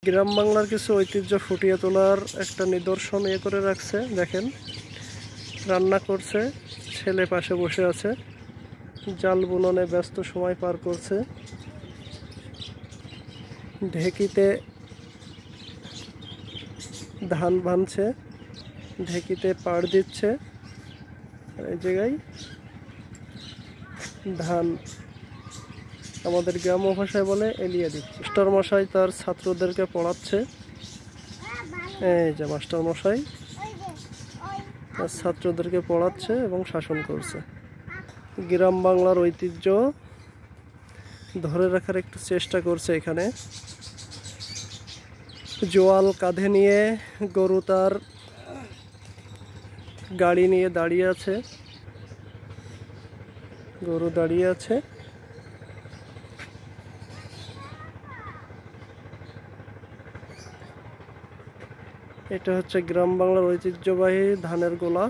গ্রাম বাংলার কিছু ঐতিহ্য ফুটিয়ে তোলার একটা নিদর্শন করে রাখছে। দেখেন, রান্না করছে, ছেলে পাশে বসে আছে, জাল বুননে ব্যস্ত সময় পার করছে। ঢেকিতে ধান ভাঙছে, ঢেকিতে পাড় দিচ্ছে, এই জায়গায় ধান আমাদের গ্রাম্য ভাষায় বলে এলিয়ে দিচ্ছে। মাস্টার মশাই তার ছাত্রদেরকে পড়াচ্ছে। এই যে মাস্টার মশাই তার ছাত্রদেরকে পড়াচ্ছে এবং শাসন করছে। গ্রাম বাংলার ঐতিহ্য ধরে রাখার একটু চেষ্টা করছে। এখানে জোয়াল কাঁধে নিয়ে গরু তার গাড়ি নিয়ে দাঁড়িয়ে আছে, গরু দাঁড়িয়ে আছে। এটা হচ্ছে গ্রাম বাংলার ঐতিহ্যবাহী ধানের গোলা।